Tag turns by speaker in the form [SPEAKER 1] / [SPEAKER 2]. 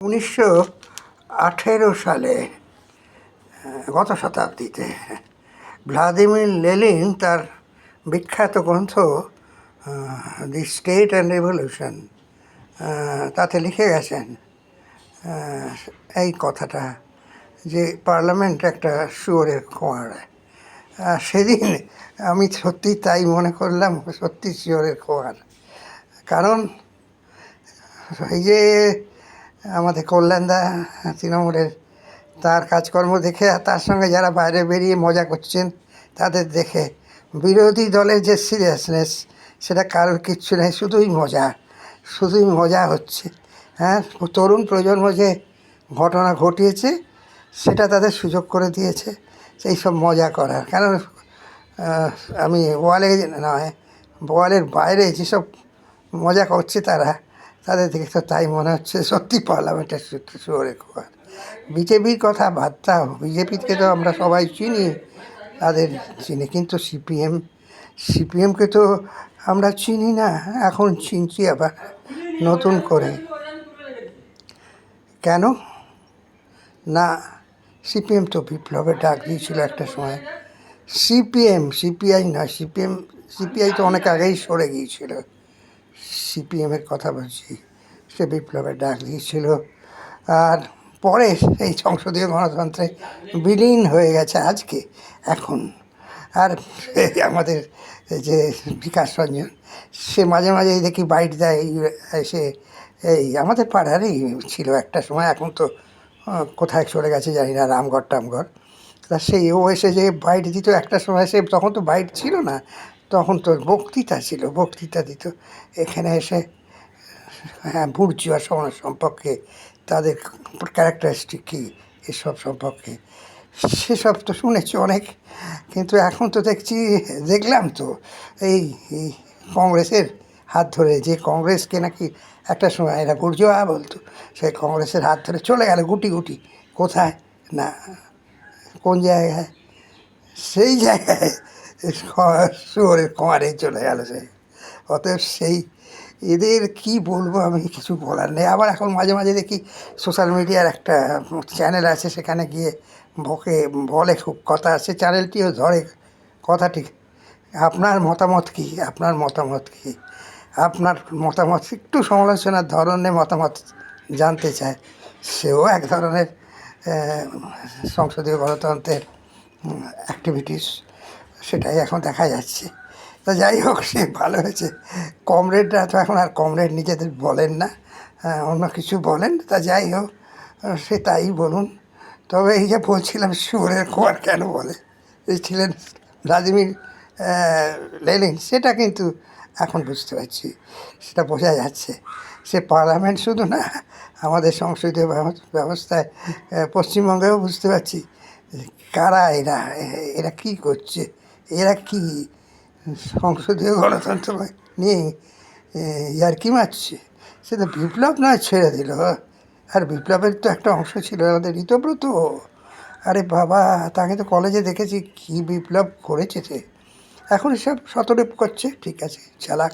[SPEAKER 1] 1918 সালে গত শতাব্দীতে ভ্লাদিমির লেনিন তার বিখ্যাত গ্রন্থ দি স্টেট অ্যান্ড রেভলিউশন তাতে লিখে গেছেন এই কথাটা যে পার্লামেন্ট একটা শুয়োরের খোঁয়াড়। সেদিন আমি সত্যি তাই মনে করলাম, সত্যি শুয়োরের খোঁয়াড়। কারণ এই যে আমাদের কল্যাণদা তৃণমূলের, তার কাজকর্ম দেখে আর তার সঙ্গে যারা বাইরে বেরিয়ে মজা করছেন তাদের দেখে বিরোধী দলের যে সিরিয়াসনেস সেটা কারোর কিচ্ছু নেই, শুধুই মজা হচ্ছে। হ্যাঁ, তরুণ প্রজন্ম যে ঘটনা ঘটিয়েছে সেটা তাদের সুযোগ করে দিয়েছে সেই সব মজা করার। কারণ আমি ওয়ালের বাইরে যেসব মজা করছে তাদের দেখে তো তাই মনে হচ্ছে সত্যি পার্লামেন্টের শুয়োরের খোঁয়াড়। বিজেপির কথা বাদ দাও, বিজেপিকে তো আমরা সবাই চিনি, তাদের চিনি, কিন্তু সিপিএমকে তো আমরা চিনি না, এখন চিনছি আবার নতুন করে। কেন না, সিপিএম তো বিপ্লবের ডাক দিয়েছিল একটা সময়। সিপিআই নয়, সিপিআই তো অনেক আগেই সরে গিয়েছিল। সিপিএমের কথা বলছি, সে বিপ্লবের ডাক দিয়েছিল আর পরে এই সংসদীয় গণতন্ত্রে বিলীন হয়ে গেছে এখন। আর আমাদের যে বিকাশ রঞ্জন, সে মাঝে মাঝে দেখি বাইট দেয়, সে এই আমাদের পাড়ারই ছিল একটা সময়, এখন তো কোথায় চলে গেছে জানি না, রামগড় টামগড়। তা ও এসে যে বাইট দিত একটা সময়, তখন তো বাইট ছিল না, তখন তো বক্তৃতা দিত এখানে এসে। হ্যাঁ, বুর্জুয়া সমাজ সম্পর্কে, তাদের ক্যারেক্টারিস্টিক কী, এসব সম্পর্কে সেসব তো শুনেছি অনেক। কিন্তু এখন তো দেখলাম তো এই কংগ্রেসের হাত ধরে, যে কংগ্রেসকে নাকি একটা সময় এরা বুর্জুয়া বলতো, সেই কংগ্রেসের হাত ধরে চলে গেল গুটি কোথায় না কোন জায়গায়, সেই জায়গায় শুয়োরের খোঁয়াড়ে চলে গেল সে। অতএব এদের কি বলবো, আমি কিছু বলার নেই। আবার এখন মাঝে মাঝে দেখি সোশ্যাল মিডিয়ার একটা চ্যানেল আছে, সেখানে গিয়ে বলে খুব কথা, সে চ্যানেলটিও ধরে কথা ঠিক। আপনার মতামত কি, আপনার মতামত একটু সমালোচনার ধরনের মতামত জানতে চায়। সেও এক ধরনের সংসদীয় গণতন্ত্রের অ্যাক্টিভিটিস, সেটাই এখন দেখা যাচ্ছে। তা যাই হোক, সে ভালো হয়েছে। কমরেডরা তো এখন আর কমরেড নিজেদের বলেন না, অন্য কিছু বলেন। তা যাই হোক, সে তাই বলুন। তবে এই যে বলছিলাম শুয়োরের খোঁয়াড় কেন বলে, এই ছিলেন ভ্লাদিমির লেনিন, সেটা কিন্তু এখন বুঝতে পারছি, সেটা বোঝা যাচ্ছে। সে পার্লামেন্ট শুধু না, আমাদের সংসদীয় ব্যবস্থায় পশ্চিমবঙ্গেও বুঝতে পারছি কারা এরা কী করছে, এরা কি সংসদীয় গণতন্ত্র নিয়ে ইয়ার্কি মারছে। সে তো বিপ্লব নয় ছেড়ে দিল, আর বিপ্লবের তো একটা অংশ ছিল আমাদের ঋতব্রত। আরে বাবা, তাকে তো কলেজে দেখেছি কী বিপ্লব করেছে সে। এখন এসব শতরেপ করছে, ঠিক আছে, চালাক।